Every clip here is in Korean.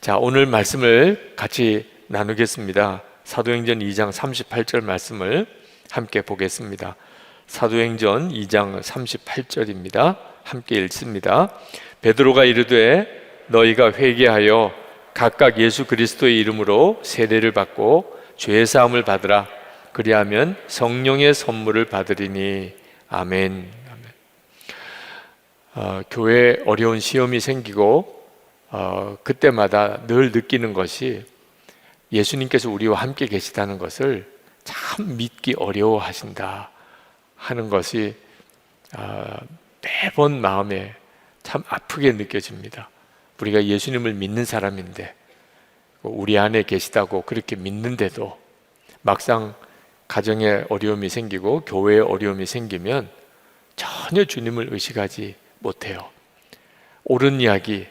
자, 오늘 말씀을 같이 나누겠습니다. 사도행전 2장 38절 말씀을 함께 보겠습니다. 사도행전 2장 38절입니다. 함께 읽습니다. 베드로가 이르되 너희가 회개하여 각각 예수 그리스도의 이름으로 세례를 받고 죄 사함을 받으라. 그리하면 성령의 선물을 받으리니. 아멘. 교회에 어려운 시험이 생기고 그때마다 늘 느끼는 것이 예수님께서 우리와 함께 계시다는 것을 참 믿기 어려워하신다 하는 것이 매번 마음에 참 아프게 느껴집니다. 우리가 예수님을 믿는 사람인데 우리 안에 계시다고 그렇게 믿는데도 막상 가정에 어려움이 생기고 교회에 어려움이 생기면 전혀 주님을 의식하지 못해요. 옳은 이야기,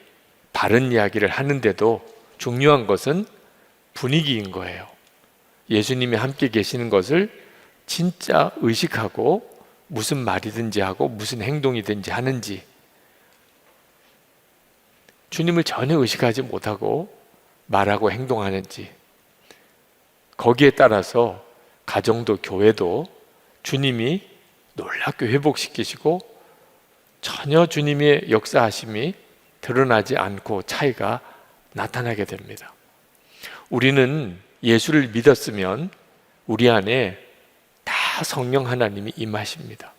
바른 이야기를 하는데도 중요한 것은 분위기인 거예요. 예수님이 함께 계시는 것을 진짜 의식하고 무슨 말이든지 하고 무슨 행동이든지 하는지, 주님을 전혀 의식하지 못하고 말하고 행동하는지, 거기에 따라서 가정도 교회도 주님이 놀랍게 회복시키시고 전혀 주님의 역사하심이 드러나지 않고 차이가 나타나게 됩니다. 우리는 예수를 믿었으면 우리 안에 다 성령 하나님이 임하십니다.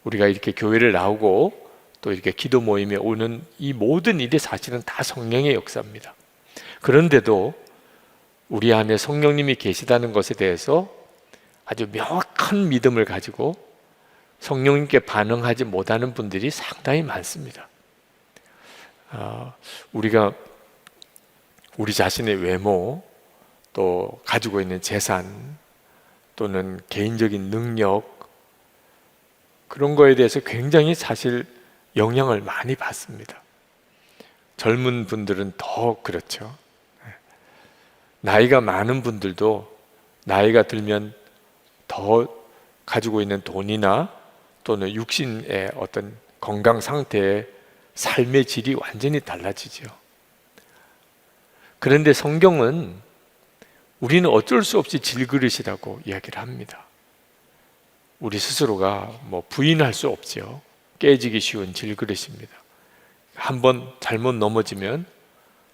우리가 이렇게 교회를 나오고 또 이렇게 기도 모임에 오는 이 모든 일이 사실은 다 성령의 역사입니다. 그런데도 우리 안에 성령님이 계시다는 것에 대해서 아주 명확한 믿음을 가지고 성령님께 반응하지 못하는 분들이 상당히 많습니다. 우리가 우리 자신의 외모, 또 가지고 있는 재산, 또는 개인적인 능력, 그런 거에 대해서 굉장히 사실 영향을 많이 받습니다. 젊은 분들은 더 그렇죠. 나이가 많은 분들도 나이가 들면 더 가지고 있는 돈이나 또는 육신의 어떤 건강 상태에 삶의 질이 완전히 달라지죠. 그런데 성경은 우리는 어쩔 수 없이 질그릇이라고 이야기를 합니다. 우리 스스로가 부인할 수 없죠. 깨지기 쉬운 질그릇입니다. 한번 잘못 넘어지면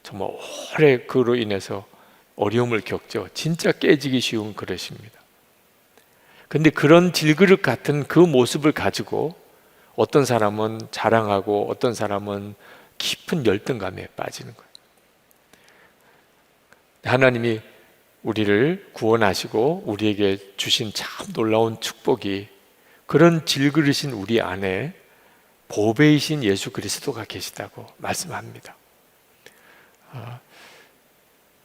정말 오래 그로 인해서 어려움을 겪죠. 진짜 깨지기 쉬운 그릇입니다. 근데 그런 질그릇 같은 그 모습을 가지고 어떤 사람은 자랑하고 어떤 사람은 깊은 열등감에 빠지는 거예요. 하나님이 우리를 구원하시고 우리에게 주신 참 놀라운 축복이, 그런 질그릇인 우리 안에 보배이신 예수 그리스도가 계시다고 말씀합니다.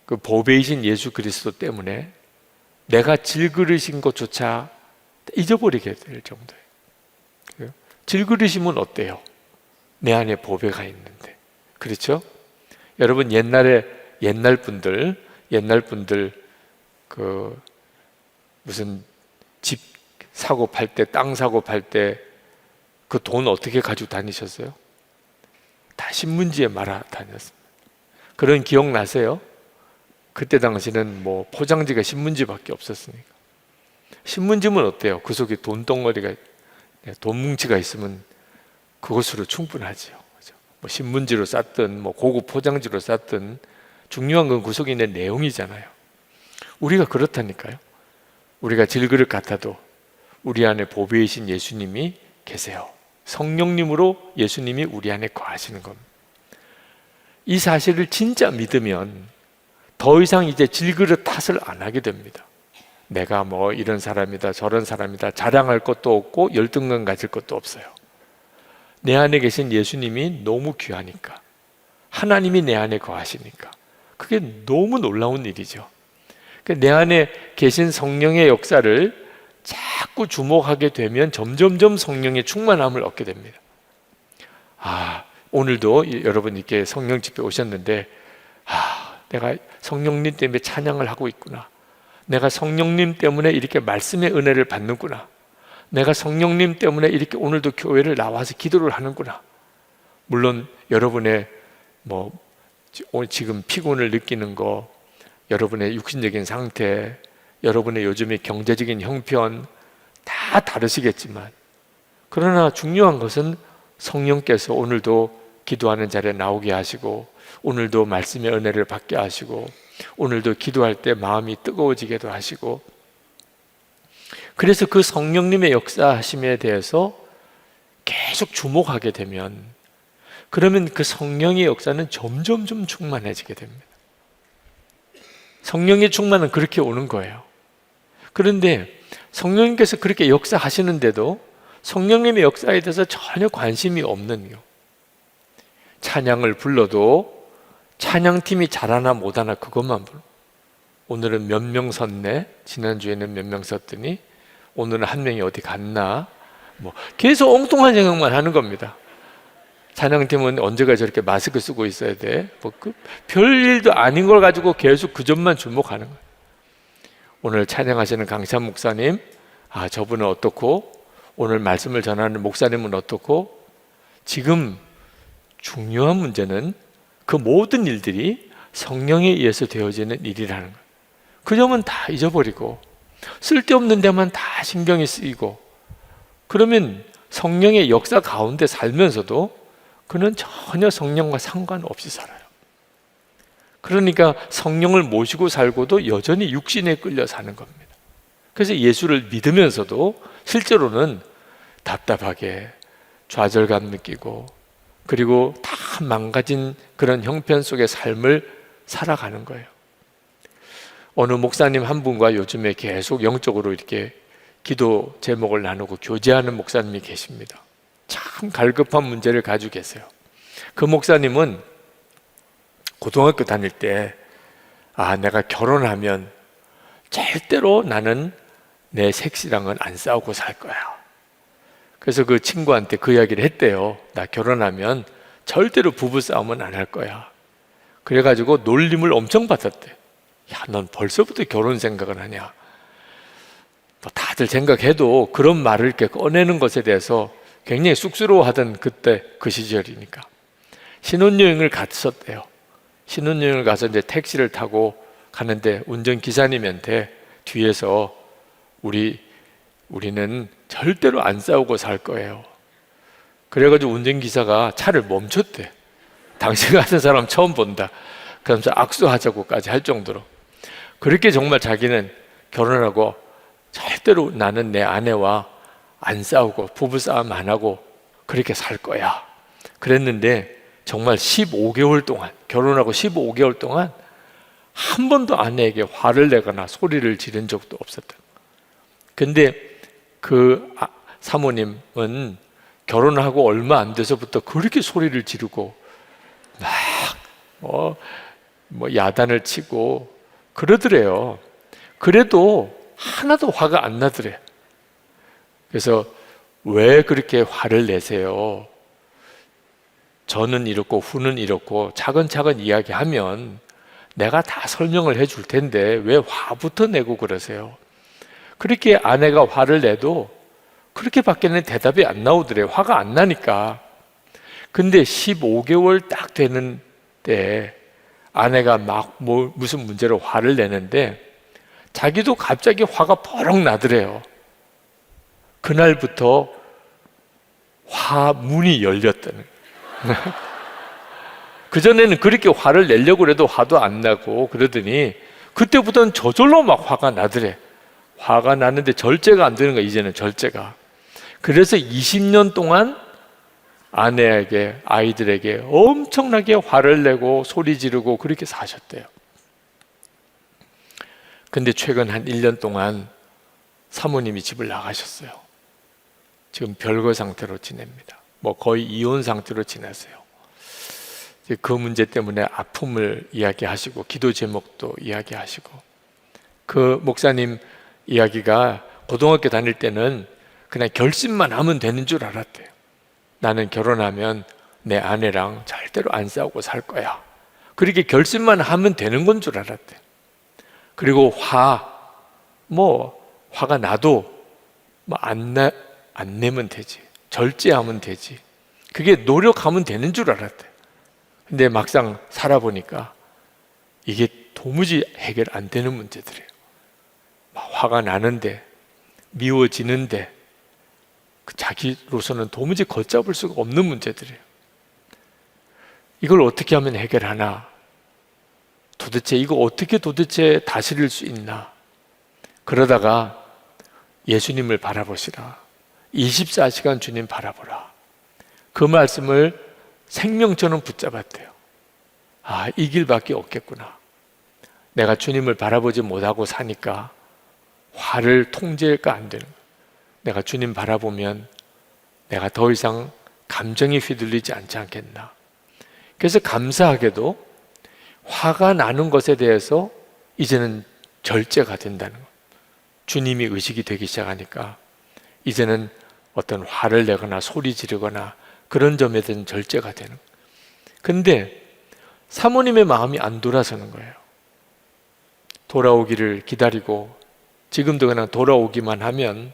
그 보배이신 예수 그리스도 때문에 내가 질그릇인 것조차 잊어버리게 될 정도예요. 질그릇이면 어때요? 내 안에 보배가 있는데. 그렇죠? 여러분, 옛날 분들 그 무슨 집 사고 팔 때, 땅 사고 팔 때 그 돈 어떻게 가지고 다니셨어요? 다 신문지에 말아 다녔습니다. 그런 기억 나세요? 그때 당시는 포장지가 신문지밖에 없었으니까. 신문지면 어때요? 그 속에 돈덩어리가, 돈 뭉치가 있으면 그것으로 충분하지요. 그렇죠? 신문지로 쌌든 고급 포장지로 쌌든 중요한 건 그 속에 있는 내용이잖아요. 우리가 그렇다니까요. 우리가 질그릇 같아도 우리 안에 보배이신 예수님이 계세요. 성령님으로 예수님이 우리 안에 거하시는 겁니다. 이 사실을 진짜 믿으면 더 이상 이제 질그릇 탓을 안 하게 됩니다. 내가 이런 사람이다 저런 사람이다 자랑할 것도 없고 열등감 가질 것도 없어요. 내 안에 계신 예수님이 너무 귀하니까, 하나님이 내 안에 거하시니까 그게 너무 놀라운 일이죠. 내 안에 계신 성령의 역사를 자꾸 주목하게 되면 점점점 성령의 충만함을 얻게 됩니다. 오늘도 여러분 이렇게 성령 집회 오셨는데 내가 성령님 때문에 찬양을 하고 있구나, 내가 성령님 때문에 이렇게 말씀의 은혜를 받는구나, 내가 성령님 때문에 이렇게 오늘도 교회를 나와서 기도를 하는구나. 물론 여러분의 오늘 지금 피곤을 느끼는 거, 여러분의 육신적인 상태, 여러분의 요즘의 경제적인 형편 다 다르시겠지만, 그러나 중요한 것은 성령께서 오늘도 기도하는 자리에 나오게 하시고, 오늘도 말씀의 은혜를 받게 하시고, 오늘도 기도할 때 마음이 뜨거워지게도 하시고, 그래서 그 성령님의 역사하심에 대해서 계속 주목하게 되면, 그러면 그 성령의 역사는 점점 충만해지게 됩니다. 성령의 충만은 그렇게 오는 거예요. 그런데 성령님께서 그렇게 역사하시는데도 성령님의 역사에 대해서 전혀 관심이 없는 거. 찬양을 불러도 찬양팀이 잘하나 못하나 그것만 불러. 오늘은 몇 명 섰네, 지난주에는 몇 명 섰더니 오늘은 한 명이 어디 갔나, 뭐 계속 엉뚱한 생각만 하는 겁니다. 찬양팀은 언제가 저렇게 마스크 쓰고 있어야 돼? 뭐 그 별일도 아닌 걸 가지고 계속 그 점만 주목하는 거예요. 오늘 찬양하시는 강찬 목사님, 저분은 어떻고, 오늘 말씀을 전하는 목사님은 어떻고. 지금 중요한 문제는 그 모든 일들이 성령에 의해서 되어지는 일이라는 거예요. 그 점은 다 잊어버리고 쓸데없는 데만 다 신경이 쓰이고, 그러면 성령의 역사 가운데 살면서도 그는 전혀 성령과 상관없이 살아요. 그러니까 성령을 모시고 살고도 여전히 육신에 끌려 사는 겁니다. 그래서 예수를 믿으면서도 실제로는 답답하게 좌절감 느끼고, 그리고 다 망가진 그런 형편 속의 삶을 살아가는 거예요. 어느 목사님 한 분과 요즘에 계속 영적으로 이렇게 기도 제목을 나누고 교제하는 목사님이 계십니다. 참 갈급한 문제를 가지고 계세요. 그 목사님은 고등학교 다닐 때, 내가 결혼하면 절대로 나는 내 색시랑은 안 싸우고 살 거야. 그래서 그 친구한테 그 이야기를 했대요. 나 결혼하면 절대로 부부싸움은 안 할 거야. 그래가지고 놀림을 엄청 받았대. 야, 넌 벌써부터 결혼 생각을 하냐. 뭐 다들 생각해도 그런 말을 이렇게 꺼내는 것에 대해서 굉장히 쑥스러워하던 그때 그 시절이니까 신혼여행을 갔었대요. 신혼여행을 가서 이제 택시를 타고 가는데 운전기사님한테 뒤에서 우리는 절대로 안 싸우고 살 거예요. 그래가지고 운전기사가 차를 멈췄대. 당신 같은 사람 처음 본다. 그러면서 악수하자고까지 할 정도로. 그렇게 정말 자기는 결혼하고 절대로 나는 내 아내와 안 싸우고 부부싸움 안 하고 그렇게 살 거야. 그랬는데 정말 15개월 동안, 결혼하고 15개월 동안 한 번도 아내에게 화를 내거나 소리를 지른 적도 없었다. 근데 그 사모님은 결혼하고 얼마 안 돼서부터 그렇게 소리를 지르고 막 야단을 치고 그러더래요. 그래도 하나도 화가 안 나더래. 그래서 왜 그렇게 화를 내세요? 저는 이렇고 후는 이렇고 차근차근 이야기하면 내가 다 설명을 해줄 텐데 왜 화부터 내고 그러세요? 그렇게 아내가 화를 내도 그렇게밖에는 대답이 안 나오더래요. 화가 안 나니까. 근데 15개월 딱 되는 때 아내가 막 무슨 문제로 화를 내는데 자기도 갑자기 화가 버럭 나더래요. 그날부터 화문이 열렸다는. 그전에는 그렇게 화를 내려고 해도 화도 안 나고 그러더니 그때부터는 저절로 막 화가 나더래. 화가 나는데 절제가 안 되는 거야. 이제는 절제가. 그래서 20년 동안 아내에게, 아이들에게 엄청나게 화를 내고 소리 지르고 그렇게 사셨대요. 근데 최근 한 1년 동안 사모님이 집을 나가셨어요. 지금 별거 상태로 지냅니다. 거의 이혼 상태로 지내세요. 그 문제 때문에 아픔을 이야기하시고 기도 제목도 이야기하시고, 그 목사님 이야기가 고등학교 다닐 때는 그냥 결심만 하면 되는 줄 알았대요. 나는 결혼하면 내 아내랑 절대로 안 싸우고 살 거야. 그렇게 결심만 하면 되는 건 줄 알았대요. 그리고 화가 나도 안 내면 되지. 절제하면 되지. 그게 노력하면 되는 줄 알았대. 근데 막상 살아보니까 이게 도무지 해결 안 되는 문제들이에요. 막 화가 나는데, 미워지는데 자기로서는 도무지 걷잡을 수가 없는 문제들이에요. 이걸 어떻게 하면 해결하나? 도대체 이거 어떻게 다스릴 수 있나? 그러다가 예수님을 바라보시라. 24시간 주님 바라보라. 그 말씀을 생명처럼 붙잡았대요. 아, 이 길밖에 없겠구나. 내가 주님을 바라보지 못하고 사니까 화를 통제가 안 되는 거예요. 내가 주님 바라보면 내가 더 이상 감정이 휘둘리지 않지 않겠나. 그래서 감사하게도 화가 나는 것에 대해서 이제는 절제가 된다는 거예요. 주님이 의식이 되기 시작하니까 이제는 어떤 화를 내거나 소리 지르거나 그런 점에 대한 절제가 되는 거예요. 근데 사모님의 마음이 안 돌아서는 거예요. 돌아오기를 기다리고 지금도 그냥 돌아오기만 하면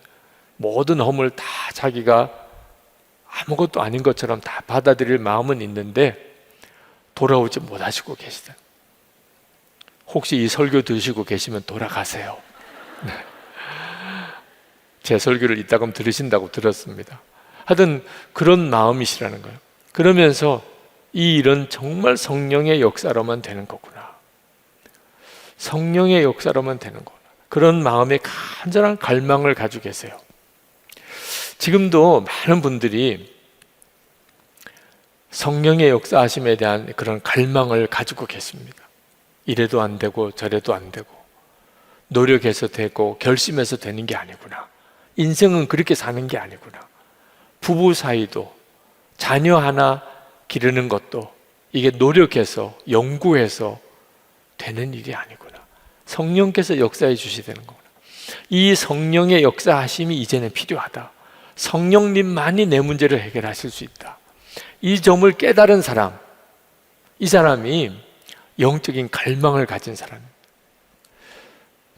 모든 허물 다 자기가 아무것도 아닌 것처럼 다 받아들일 마음은 있는데 돌아오지 못하시고 계시다. 혹시 이 설교 들으시고 계시면 돌아가세요. 네. 제 설교를 이따금 들으신다고 들었습니다. 하여튼 그런 마음이시라는 거예요. 그러면서 이 일은 정말 성령의 역사로만 되는 거구나. 성령의 역사로만 되는 거구나. 그런 마음의 간절한 갈망을 가지고 계세요. 지금도 많은 분들이 성령의 역사하심에 대한 그런 갈망을 가지고 계십니다. 이래도 안 되고 저래도 안 되고 노력해서 되고 결심해서 되는 게 아니구나. 인생은 그렇게 사는 게 아니구나. 부부 사이도 자녀 하나 기르는 것도 이게 노력해서 연구해서 되는 일이 아니구나. 성령께서 역사해 주셔야 되는 거구나. 이 성령의 역사하심이 이제는 필요하다. 성령님만이 내 문제를 해결하실 수 있다. 이 점을 깨달은 사람, 이 사람이 영적인 갈망을 가진 사람입니다.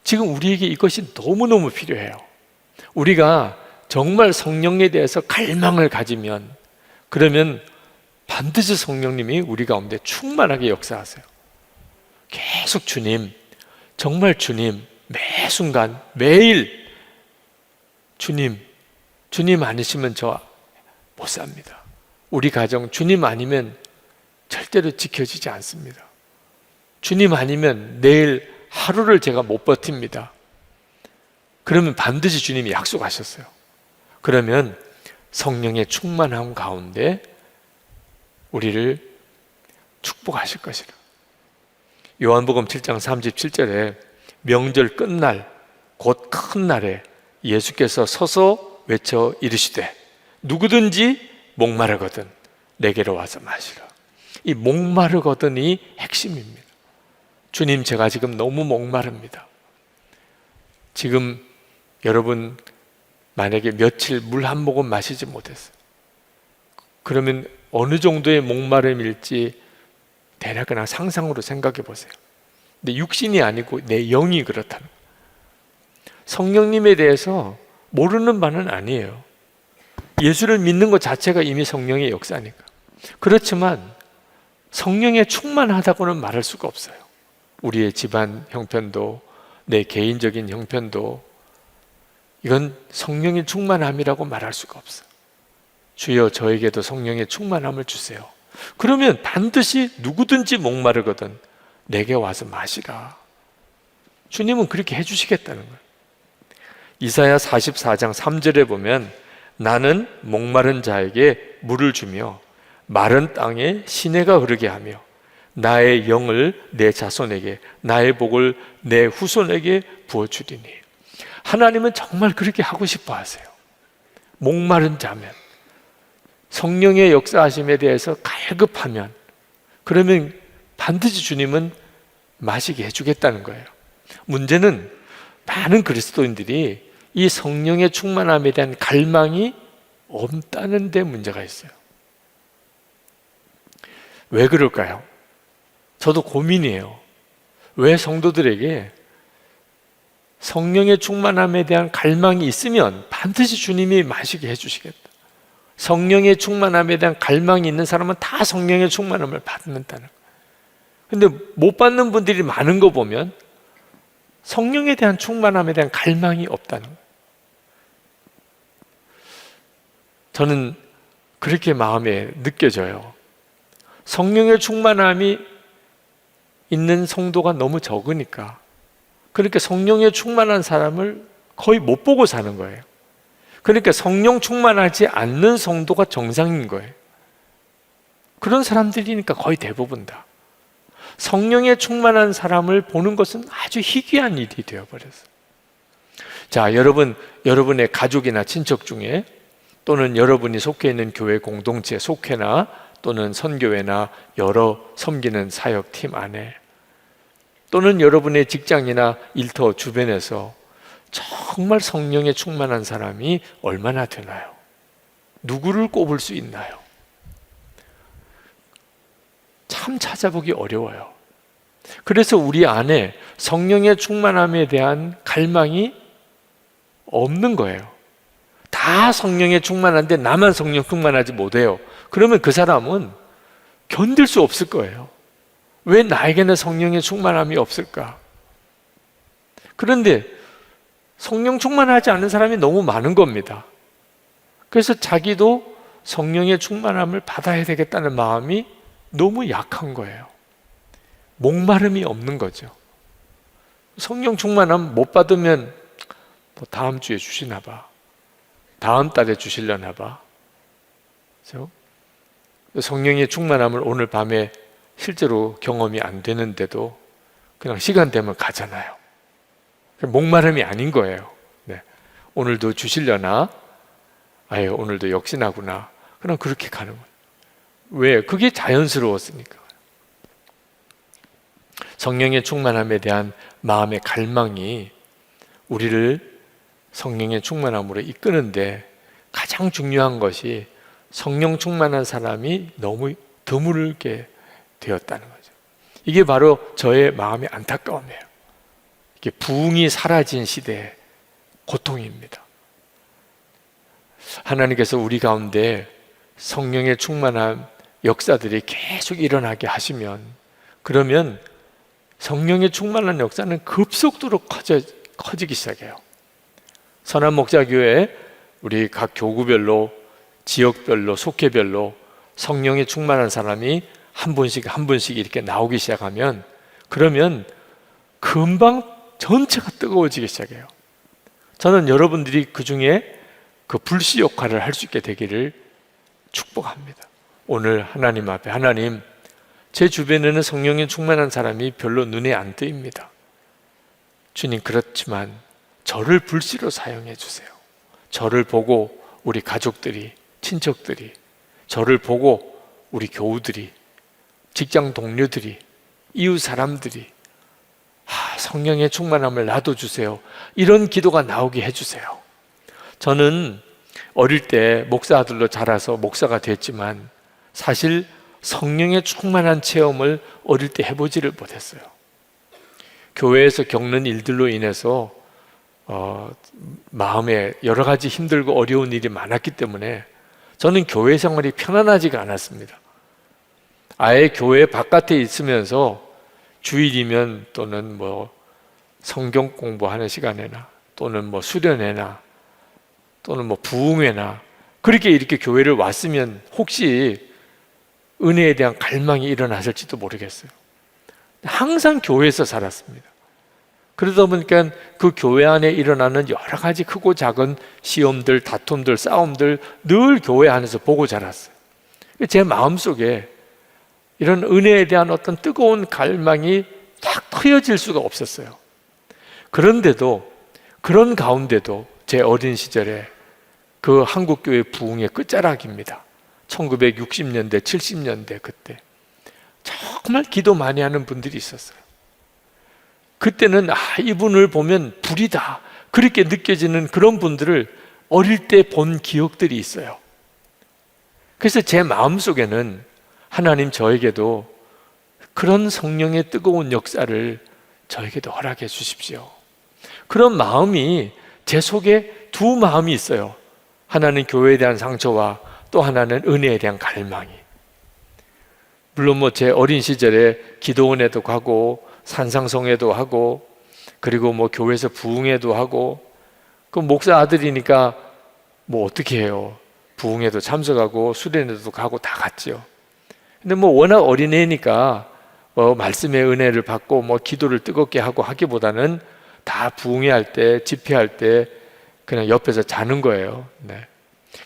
지금 우리에게 이것이 너무너무 필요해요. 우리가 정말 성령에 대해서 갈망을 가지면 그러면 반드시 성령님이 우리 가운데 충만하게 역사하세요. 계속 주님, 정말 주님, 매 순간 매일 주님 아니시면 저 못 삽니다. 우리 가정 주님 아니면 절대로 지켜지지 않습니다. 주님 아니면 내일 하루를 제가 못 버팁니다. 그러면 반드시 주님이 약속하셨어요. 그러면 성령의 충만함 가운데 우리를 축복하실 것이라. 요한복음 7장 37절에 명절 끝날 곧 큰 날에 예수께서 서서 외쳐 이르시되 누구든지 목마르거든 내게로 와서 마시라. 이 목마르거든이 핵심입니다. 주님, 제가 지금 너무 목마릅니다. 지금 여러분 만약에 며칠 물 한 모금 마시지 못했어요. 그러면 어느 정도의 목마름일지 대략 그냥 상상으로 생각해 보세요. 근데 육신이 아니고 내 영이 그렇다는 거예요. 성령님에 대해서 모르는 바는 아니에요. 예수를 믿는 것 자체가 이미 성령의 역사니까. 그렇지만 성령에 충만하다고는 말할 수가 없어요. 우리의 집안 형편도 내 개인적인 형편도 이건 성령의 충만함이라고 말할 수가 없어요. 주여 저에게도 성령의 충만함을 주세요. 그러면 반드시 누구든지 목마르거든 내게 와서 마시라. 주님은 그렇게 해주시겠다는 거예요. 이사야 44장 3절에 보면 나는 목마른 자에게 물을 주며 마른 땅에 시내가 흐르게 하며 나의 영을 내 자손에게 나의 복을 내 후손에게 부어주리니. 하나님은 정말 그렇게 하고 싶어 하세요. 목마른 자면 성령의 역사하심에 대해서 갈급하면 그러면 반드시 주님은 마시게 해주겠다는 거예요. 문제는 많은 그리스도인들이 이 성령의 충만함에 대한 갈망이 없다는 데 문제가 있어요. 왜 그럴까요? 저도 고민이에요. 왜 성도들에게 성령의 충만함에 대한 갈망이 있으면 반드시 주님이 마시게 해주시겠다. 성령의 충만함에 대한 갈망이 있는 사람은 다 성령의 충만함을 받는다는 거예요. 근데 못 받는 분들이 많은 거 보면 성령에 대한 충만함에 대한 갈망이 없다는 거예요. 저는 그렇게 마음에 느껴져요. 성령의 충만함이 있는 성도가 너무 적으니까, 그러니까 성령에 충만한 사람을 거의 못 보고 사는 거예요. 그러니까 성령 충만하지 않는 성도가 정상인 거예요. 그런 사람들이니까 거의 대부분 다. 성령에 충만한 사람을 보는 것은 아주 희귀한 일이 되어버렸어요. 자, 여러분의 가족이나 친척 중에, 또는 여러분이 속해 있는 교회 공동체, 속회나 또는 선교회나 여러 섬기는 사역팀 안에, 또는 여러분의 직장이나 일터 주변에서 정말 성령에 충만한 사람이 얼마나 되나요? 누구를 꼽을 수 있나요? 참 찾아보기 어려워요. 그래서 우리 안에 성령의 충만함에 대한 갈망이 없는 거예요. 다 성령에 충만한데 나만 성령 충만하지 못해요. 그러면 그 사람은 견딜 수 없을 거예요. 왜 나에게는 성령의 충만함이 없을까? 그런데 성령 충만하지 않은 사람이 너무 많은 겁니다. 그래서 자기도 성령의 충만함을 받아야 되겠다는 마음이 너무 약한 거예요. 목마름이 없는 거죠. 성령 충만함 못 받으면 뭐 다음 주에 주시나 봐, 다음 달에 주시려나 봐. 그렇죠? 성령의 충만함을 오늘 밤에 실제로 경험이 안 되는데도 그냥 시간 되면 가잖아요. 목마름이 아닌 거예요. 네. 오늘도 주시려나? 아유, 오늘도 역시나구나. 그냥 그렇게 가는 거예요. 왜? 그게 자연스러웠으니까. 성령의 충만함에 대한 마음의 갈망이 우리를 성령의 충만함으로 이끄는데 가장 중요한 것이 성령 충만한 사람이 너무 드물게 되었다는 거죠. 이게 바로 저의 마음의 안타까움이에요. 이게 부흥이 사라진 시대의 고통입니다. 하나님께서 우리 가운데 성령의 충만한 역사들이 계속 일어나게 하시면, 그러면 성령의 충만한 역사는 급속도로 커지기 시작해요. 선한목자교회 우리 각 교구별로, 지역별로, 속회별로 성령의 충만한 사람이 한 분씩 이렇게 나오기 시작하면, 그러면 금방 전체가 뜨거워지기 시작해요. 저는 여러분들이 그 중에 그 불씨 역할을 할 수 있게 되기를 축복합니다. 오늘 하나님 앞에, 하나님, 제 주변에는 성령에 충만한 사람이 별로 눈에 안 띄입니다. 주님, 그렇지만 저를 불씨로 사용해 주세요. 저를 보고 우리 가족들이, 친척들이, 저를 보고 우리 교우들이, 직장 동료들이, 이웃 사람들이 성령의 충만함을 나도 주세요. 이런 기도가 나오게 해주세요. 저는 어릴 때 목사 아들로 자라서 목사가 됐지만 사실 성령의 충만한 체험을 어릴 때 해보지를 못했어요. 교회에서 겪는 일들로 인해서 마음에 여러 가지 힘들고 어려운 일이 많았기 때문에 저는 교회 생활이 편안하지가 않았습니다. 아예 교회 바깥에 있으면서 주일이면 또는 뭐 성경 공부하는 시간에나 또는 뭐 수련회나 또는 뭐 부흥회나 그렇게 이렇게 교회를 왔으면 혹시 은혜에 대한 갈망이 일어났을지도 모르겠어요. 항상 교회에서 살았습니다. 그러다 보니까 그 교회 안에 일어나는 여러 가지 크고 작은 시험들, 다툼들, 싸움들 늘 교회 안에서 보고 자랐어요. 제 마음속에 이런 은혜에 대한 어떤 뜨거운 갈망이 딱 트여질 수가 없었어요. 그런데도, 그런 가운데도 제 어린 시절에 그 한국교회 부흥의 끝자락입니다. 1960년대, 70년대 그때 정말 기도 많이 하는 분들이 있었어요. 그때는 이분을 보면 불이다 그렇게 느껴지는 그런 분들을 어릴 때 본 기억들이 있어요. 그래서 제 마음속에는 하나님, 저에게도 그런 성령의 뜨거운 역사를 저에게도 허락해 주십시오. 그런 마음이 제 속에 두 마음이 있어요. 하나는 교회에 대한 상처와 또 하나는 은혜에 대한 갈망이. 물론 뭐 제 어린 시절에 기도원에도 가고 산상송회도 하고 그리고 뭐 교회에서 부흥회도 하고 그 목사 아들이니까 뭐 어떻게 해요? 부흥회도 참석하고 수련회도 가고 다 갔죠. 근데 뭐 워낙 어린애니까 말씀의 은혜를 받고 뭐 기도를 뜨겁게 하고 하기보다는 다 부흥회 할 때, 집회할 때 그냥 옆에서 자는 거예요. 네.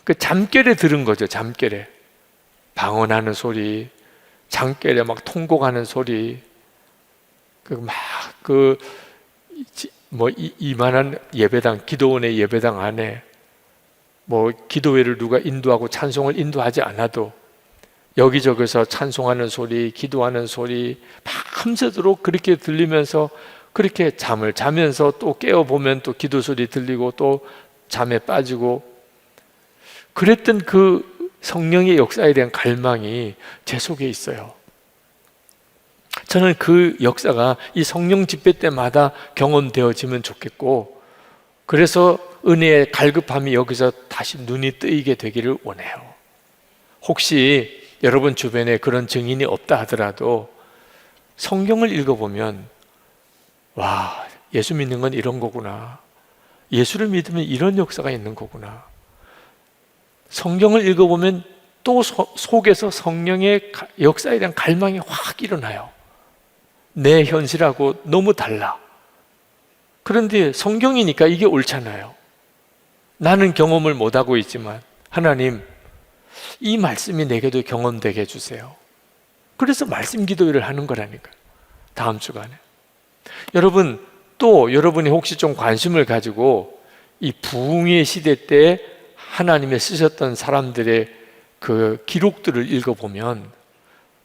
그 잠결에 들은 거죠. 잠결에 방언하는 소리, 잠결에 막 통곡하는 소리, 이만한 예배당, 기도원의 예배당 안에 뭐 기도회를 누가 인도하고 찬송을 인도하지 않아도 여기저기서 찬송하는 소리, 기도하는 소리 밤새도록 그렇게 들리면서 그렇게 잠을 자면서 또 깨어보면 또 기도 소리 들리고 또 잠에 빠지고 그랬던 그 성령의 역사에 대한 갈망이 제 속에 있어요. 저는 그 역사가 이 성령 집회 때마다 경험되어지면 좋겠고 그래서 은혜의 갈급함이 여기서 다시 눈이 뜨이게 되기를 원해요. 혹시 여러분 주변에 그런 증인이 없다 하더라도 성경을 읽어보면 와, 예수 믿는 건 이런 거구나. 예수를 믿으면 이런 역사가 있는 거구나. 성경을 읽어보면 또 속에서 성령의 역사에 대한 갈망이 확 일어나요. 내 현실하고 너무 달라. 그런데 성경이니까 이게 옳잖아요. 나는 경험을 못하고 있지만 하나님, 이 말씀이 내게도 경험되게 해주세요. 그래서 말씀 기도회를 하는 거라니까. 다음 주간에 여러분, 또 여러분이 혹시 좀 관심을 가지고 이 부흥의 시대 때 하나님의 쓰셨던 사람들의 그 기록들을 읽어보면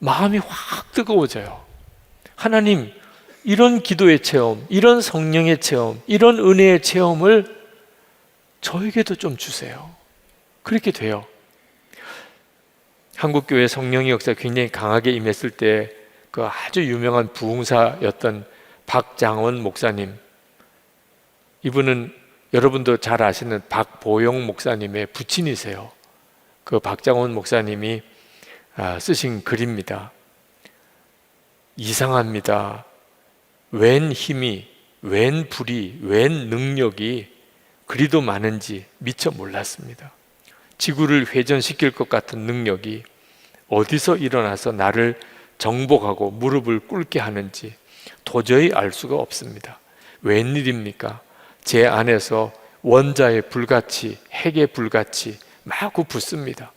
마음이 확 뜨거워져요. 하나님, 이런 기도의 체험, 이런 성령의 체험, 이런 은혜의 체험을 저에게도 좀 주세요. 그렇게 돼요. 한국교회 성령의 역사가 굉장히 강하게 임했을 때 그 아주 유명한 부흥사였던 박장원 목사님, 이분은 여러분도 잘 아시는 박보영 목사님의 부친이세요. 그 박장원 목사님이 쓰신 글입니다. 이상합니다. 웬 힘이, 웬 불이, 웬 능력이 그리도 많은지 미처 몰랐습니다. 지구를 회전시킬 것 같은 능력이 어디서 일어나서 나를 정복하고 무릎을 꿇게 하는지 도저히 알 수가 없습니다. 웬일입니까? 제 안에서 원자의 불같이, 핵의 불같이 마구 붙습니다.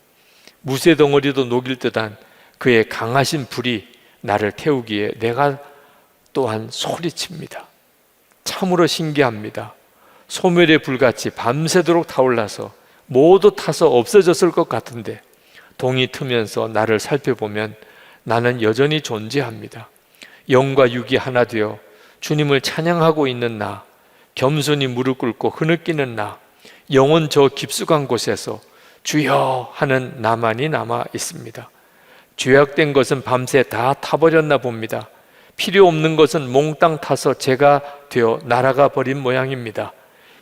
무쇠 덩어리도 녹일 듯한 그의 강하신 불이 나를 태우기에 내가 또한 소리칩니다. 참으로 신기합니다. 소멸의 불같이 밤새도록 타올라서 모두 타서 없어졌을 것 같은데 동이 트면서 나를 살펴보면 나는 여전히 존재합니다. 영과 육이 하나 되어 주님을 찬양하고 있는 나, 겸손히 무릎 꿇고 흐느끼는 나, 영혼 저 깊숙한 곳에서 주여 하는 나만이 남아 있습니다. 죄악된 것은 밤새 다 타버렸나 봅니다. 필요 없는 것은 몽땅 타서 제가 되어 날아가 버린 모양입니다.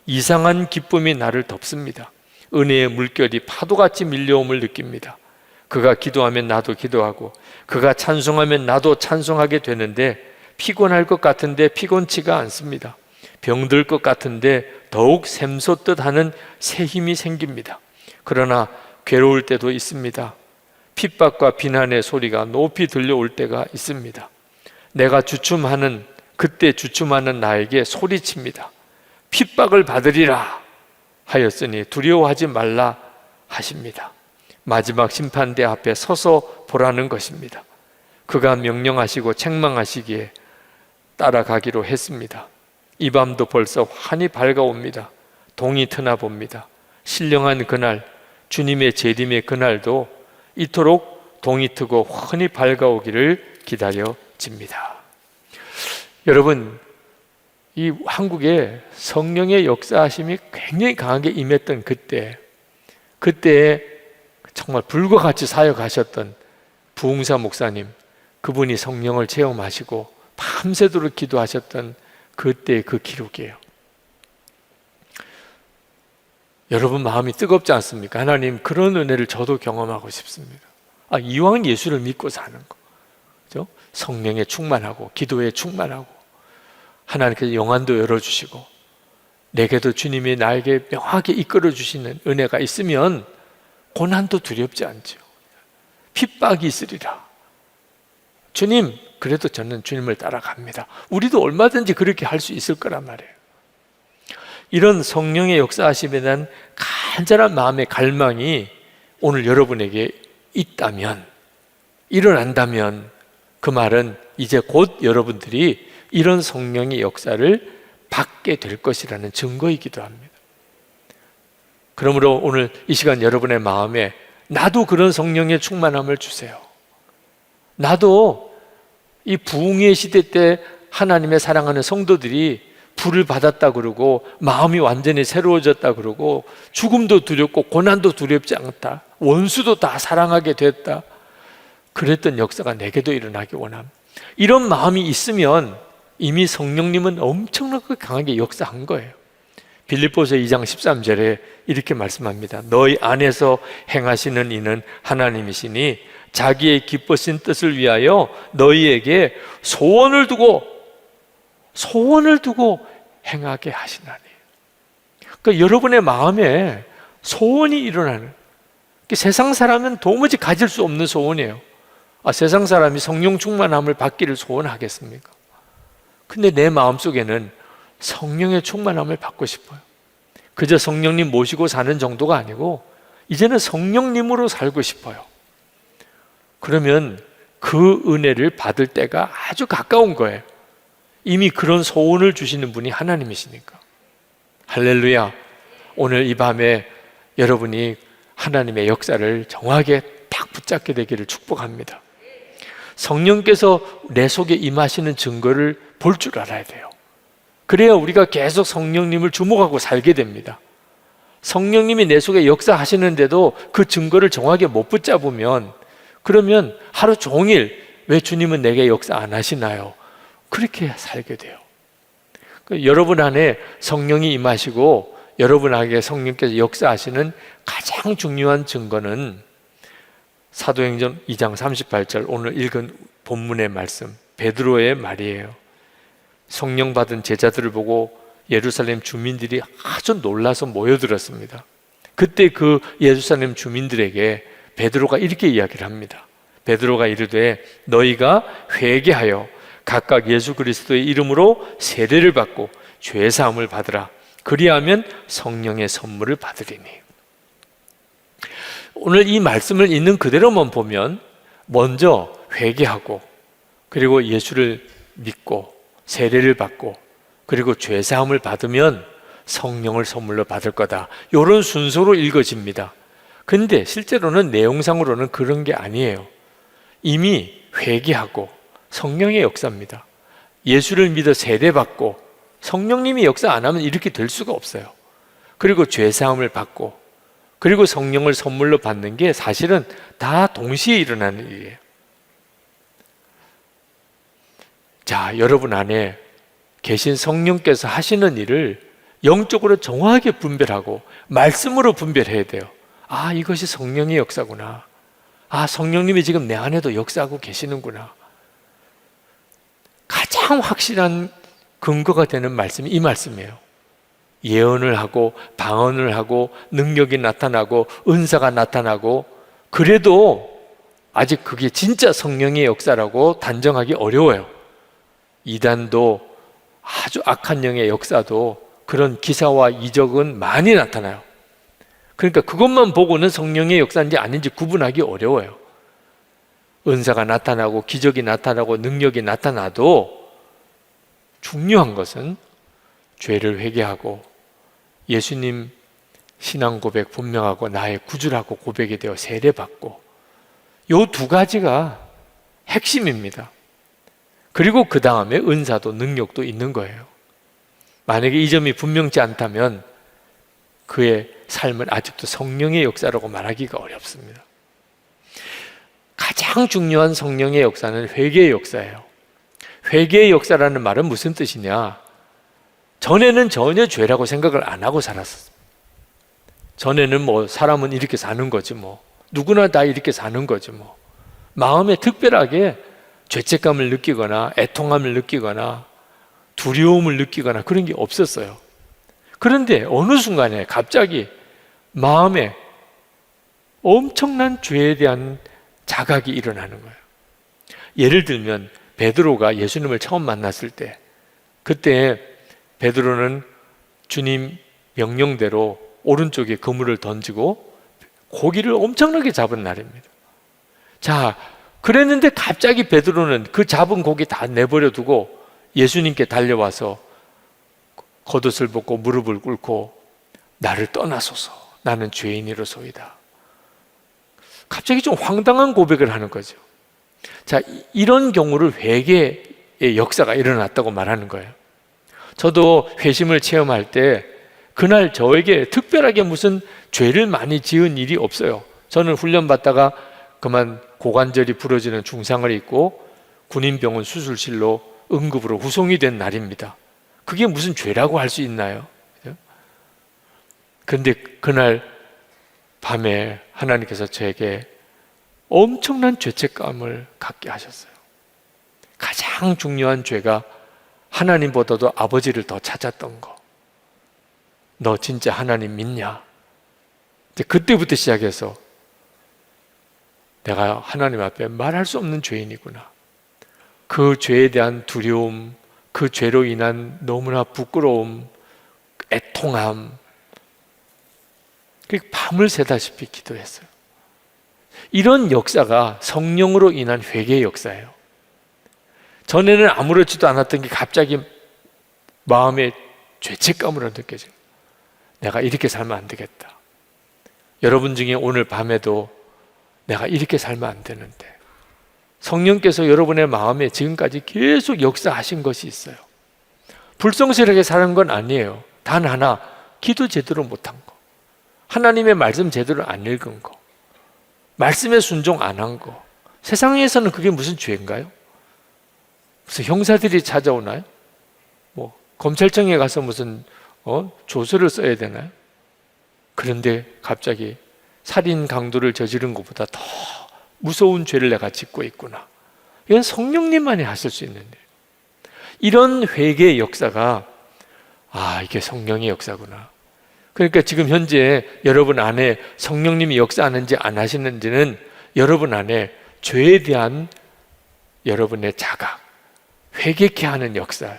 이상한 기쁨이 나를 덮습니다. 은혜의 물결이 파도같이 밀려옴을 느낍니다. 그가 기도하면 나도 기도하고 그가 찬송하면 나도 찬송하게 되는데 피곤할 것 같은데 피곤치가 않습니다. 병들 것 같은데 더욱 샘솟듯 하는 새 힘이 생깁니다. 그러나 괴로울 때도 있습니다. 핍박과 비난의 소리가 높이 들려올 때가 있습니다. 내가 주춤하는, 그때 주춤하는 나에게 소리칩니다. 핍박을 받으리라 하였으니 두려워하지 말라 하십니다. 마지막 심판대 앞에 서서 보라는 것입니다. 그가 명령하시고 책망하시기에 따라가기로 했습니다. 이 밤도 벌써 환히 밝아옵니다. 동이 트나 봅니다. 신령한 그날, 주님의 재림의 그날도 이토록 동이 트고 환히 밝아오기를 기다려집니다. 여러분, 이 한국에 성령의 역사하심이 굉장히 강하게 임했던 그때에 정말 불과 같이 사역하셨던 부흥사 목사님, 그분이 성령을 체험하시고 밤새도록 기도하셨던 그때의 그 기록이에요. 여러분 마음이 뜨겁지 않습니까? 하나님, 그런 은혜를 저도 경험하고 싶습니다. 이왕 예수를 믿고 사는 거, 그죠? 성령에 충만하고 기도에 충만하고 하나님께서 영안도 열어주시고 내게도 주님이 나에게 명하게 이끌어 주시는 은혜가 있으면 고난도 두렵지 않죠. 핍박이 있으리라. 주님, 그래도 저는 주님을 따라갑니다. 우리도 얼마든지 그렇게 할 수 있을 거란 말이에요. 이런 성령의 역사하심에 대한 간절한 마음의 갈망이 오늘 여러분에게 있다면, 일어난다면 그 말은 이제 곧 여러분들이 이런 성령의 역사를 받게 될 것이라는 증거이기도 합니다. 그러므로 오늘 이 시간 여러분의 마음에 나도 그런 성령의 충만함을 주세요. 나도 이 부흥의 시대 때 하나님의 사랑하는 성도들이 불을 받았다 그러고 마음이 완전히 새로워졌다 그러고 죽음도 두렵고 고난도 두렵지 않다, 원수도 다 사랑하게 됐다, 그랬던 역사가 내게도 일어나기 원합니다. 이런 마음이 있으면 이미 성령님은 엄청나게 강하게 역사한 거예요. 빌립보서 2장 13절에 이렇게 말씀합니다. 너희 안에서 행하시는 이는 하나님이시니 자기의 기쁘신 뜻을 위하여 너희에게 소원을 두고 행하게 하시나니. 그러니까 여러분의 마음에 소원이 일어나는, 세상 사람은 도무지 가질 수 없는 소원이에요. 세상 사람이 성령 충만함을 받기를 소원하겠습니까? 근데 내 마음속에는 성령의 충만함을 받고 싶어요. 그저 성령님 모시고 사는 정도가 아니고 이제는 성령님으로 살고 싶어요. 그러면 그 은혜를 받을 때가 아주 가까운 거예요. 이미 그런 소원을 주시는 분이 하나님이시니까. 할렐루야. 오늘 이 밤에 여러분이 하나님의 역사를 정확하게 딱 붙잡게 되기를 축복합니다. 성령께서 내 속에 임하시는 증거를 볼 줄 알아야 돼요. 그래야 우리가 계속 성령님을 주목하고 살게 됩니다. 성령님이 내 속에 역사하시는데도 그 증거를 정확하게 못 붙잡으면, 그러면 하루 종일 왜 주님은 내게 역사 안 하시나요? 그렇게 살게 돼요. 여러분 안에 성령이 임하시고 여러분에게 성령께서 역사하시는 가장 중요한 증거는 사도행전 2장 38절, 오늘 읽은 본문의 말씀, 베드로의 말이에요. 성령 받은 제자들을 보고 예루살렘 주민들이 아주 놀라서 모여들었습니다. 그때 그 예루살렘 주민들에게 베드로가 이렇게 이야기를 합니다. 베드로가 이르되 너희가 회개하여 각각 예수 그리스도의 이름으로 세례를 받고 죄 사함을 받으라. 그리하면 성령의 선물을 받으리니. 오늘 이 말씀을 있는 그대로만 보면 먼저 회개하고, 그리고 예수를 믿고 세례를 받고, 그리고 죄 사함을 받으면 성령을 선물로 받을 거다, 이런 순서로 읽어집니다. 근데 실제로는 내용상으로는 그런 게 아니에요. 이미 회개하고 성령의 역사입니다. 예수를 믿어 세례받고 성령님이 역사 안 하면 이렇게 될 수가 없어요. 그리고 죄 사함을 받고, 그리고 성령을 선물로 받는 게 사실은 다 동시에 일어나는 일이에요. 자, 여러분 안에 계신 성령께서 하시는 일을 영적으로 정확하게 분별하고 말씀으로 분별해야 돼요. 이것이 성령의 역사구나. 성령님이 지금 내 안에도 역사하고 계시는구나. 가장 확실한 근거가 되는 말씀이 이 말씀이에요. 예언을 하고 방언을 하고 능력이 나타나고 은사가 나타나고, 그래도 아직 그게 진짜 성령의 역사라고 단정하기 어려워요. 이단도 아주 악한 영의 역사도 그런 기사와 이적은 많이 나타나요. 그러니까 그것만 보고는 성령의 역사인지 아닌지 구분하기 어려워요. 은사가 나타나고 기적이 나타나고 능력이 나타나도 중요한 것은 죄를 회개하고 예수님 신앙 고백 분명하고 나의 구주라고 고백이 되어 세례받고, 이 두 가지가 핵심입니다. 그리고 그 다음에 은사도 능력도 있는 거예요. 만약에 이 점이 분명치 않다면 그의 삶은 아직도 성령의 역사라고 말하기가 어렵습니다. 가장 중요한 성령의 역사는 회개의 역사예요. 회개의 역사라는 말은 무슨 뜻이냐? 전에는 전혀 죄라고 생각을 안 하고 살았어요. 전에는 뭐 사람은 이렇게 사는 거지 뭐. 누구나 다 이렇게 사는 거지 뭐. 마음에 특별하게 죄책감을 느끼거나 애통함을 느끼거나 두려움을 느끼거나 그런 게 없었어요. 그런데 어느 순간에 갑자기 마음에 엄청난 죄에 대한 자각이 일어나는 거예요. 예를 들면 베드로가 예수님을 처음 만났을 때, 그때 베드로는 주님 명령대로 오른쪽에 그물을 던지고 고기를 엄청나게 잡은 날입니다. 자, 그랬는데 갑자기 베드로는 그 잡은 고기 다 내버려 두고 예수님께 달려와서 겉옷을 벗고 무릎을 꿇고 나를 떠나소서, 나는 죄인이로소이다. 갑자기 좀 황당한 고백을 하는 거죠. 자, 이런 경우를 회개의 역사가 일어났다고 말하는 거예요. 저도 회심을 체험할 때 그날 저에게 특별하게 무슨 죄를 많이 지은 일이 없어요. 저는 훈련 받다가 그만 고관절이 부러지는 중상을 입고 군인병원 수술실로 응급으로 후송이 된 날입니다. 그게 무슨 죄라고 할 수 있나요? 그런데 그날 밤에 하나님께서 저에게 엄청난 죄책감을 갖게 하셨어요. 가장 중요한 죄가 하나님보다도 아버지를 더 찾았던 거. 너 진짜 하나님 믿냐? 그때부터 시작해서 내가 하나님 앞에 말할 수 없는 죄인이구나. 그 죄에 대한 두려움, 그 죄로 인한 너무나 부끄러움, 애통함, 밤을 새다시피 기도했어요. 이런 역사가 성령으로 인한 회개의 역사예요. 전에는 아무렇지도 않았던 게 갑자기 마음에 죄책감으로 느껴져요. 내가 이렇게 살면 안 되겠다. 여러분 중에 오늘 밤에도 내가 이렇게 살면 안 되는데, 성령께서 여러분의 마음에 지금까지 계속 역사하신 것이 있어요. 불성실하게 사는 건 아니에요. 단 하나, 기도 제대로 못한 거, 하나님의 말씀 제대로 안 읽은 거, 말씀에 순종 안 한 거. 세상에서는 그게 무슨 죄인가요? 무슨 형사들이 찾아오나요? 뭐 검찰청에 가서 무슨 조서를 써야 되나요? 그런데 갑자기 살인 강도를 저지른 것보다 더 무서운 죄를 내가 짓고 있구나. 이건 성령님만이 하실 수 있는 일. 이런 회개의 역사가, 이게 성령의 역사구나. 그러니까 지금 현재 여러분 안에 성령님이 역사하는지 안 하시는지는 여러분 안에 죄에 대한 여러분의 자각, 회개케 하는 역사.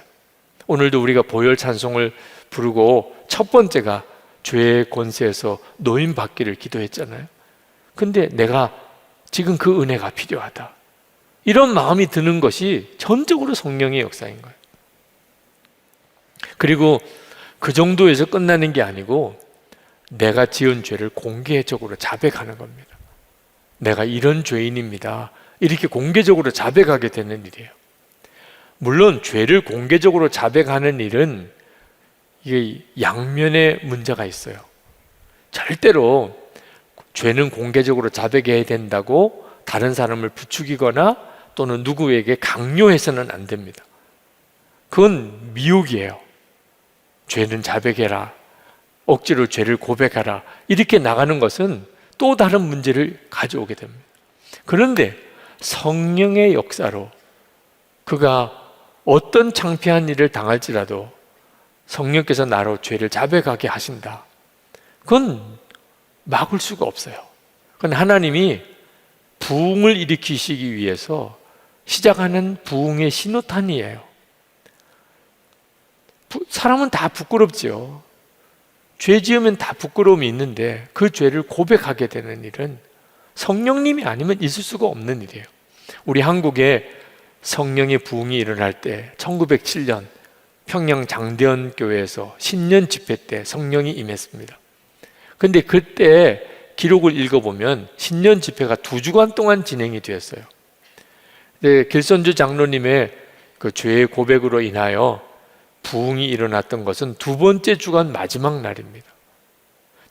오늘도 우리가 보혈 찬송을 부르고 첫 번째가 죄의 권세에서 노임받기를 기도했잖아요. 근데 내가 지금 그 은혜가 필요하다, 이런 마음이 드는 것이 전적으로 성령의 역사인 거예요. 그리고 그 정도에서 끝나는 게 아니고 내가 지은 죄를 공개적으로 자백하는 겁니다. 내가 이런 죄인입니다, 이렇게 공개적으로 자백하게 되는 일이에요. 물론 죄를 공개적으로 자백하는 일은 이게 양면의 문제가 있어요. 절대로 죄는 공개적으로 자백해야 된다고 다른 사람을 부추기거나 또는 누구에게 강요해서는 안 됩니다. 그건 미혹이에요. 죄는 자백해라, 억지로 죄를 고백하라, 이렇게 나가는 것은 또 다른 문제를 가져오게 됩니다. 그런데 성령의 역사로 그가 어떤 창피한 일을 당할지라도 성령께서 나로 죄를 자백하게 하신다. 그건 막을 수가 없어요. 그건 하나님이 부흥을 일으키시기 위해서 시작하는 부흥의 신호탄이에요. 사람은 다 부끄럽지요. 죄 지으면 다 부끄러움이 있는데 그 죄를 고백하게 되는 일은 성령님이 아니면 있을 수가 없는 일이에요. 우리 한국에 성령의 부흥이 일어날 때 1907년 평양 장대현 교회에서 신년 집회 때 성령이 임했습니다. 근데 그때 기록을 읽어보면 신년 집회가 2주간 동안 진행이 되었어요. 근데 길선주 장로님의 그 죄의 고백으로 인하여 부흥이 일어났던 것은 두 번째 주간 마지막 날입니다.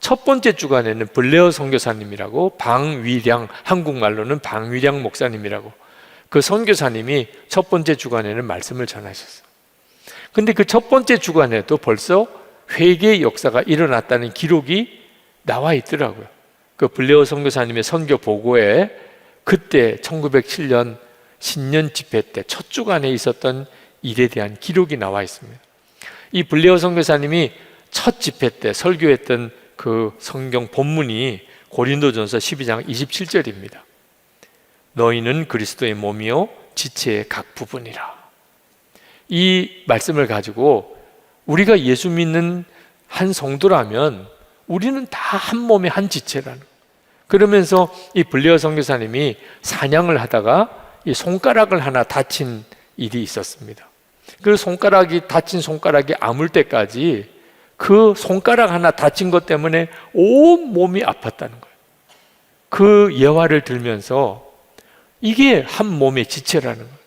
첫 번째 주간에는 블레어 선교사님이라고, 방위량, 한국말로는 방위량 목사님이라고, 그 선교사님이 첫 번째 주간에는 말씀을 전하셨어요. 근데 그 첫 번째 주간에도 벌써 회개의 역사가 일어났다는 기록이 나와 있더라고요. 그 블레어 선교사님의 선교 보고에 그때 1907년 신년 집회 때 첫 주간에 있었던 일에 대한 기록이 나와 있습니다. 이 블레어 선교사님이 첫 집회 때 설교했던 그 성경 본문이 고린도전서 12장 27절입니다. 너희는 그리스도의 몸이요 지체의 각 부분이라. 이 말씀을 가지고 우리가 예수 믿는 한 성도라면 우리는 다 한 몸의 한 지체라는, 그러면서 이 블레어 선교사님이 사냥을 하다가 이 손가락을 하나 다친 일이 있었습니다. 그 손가락이 다친 손가락이 아물 때까지 그 손가락 하나 다친 것 때문에 온 몸이 아팠다는 거예요. 그 예화를 들면서 이게 한 몸의 지체라는 거예요.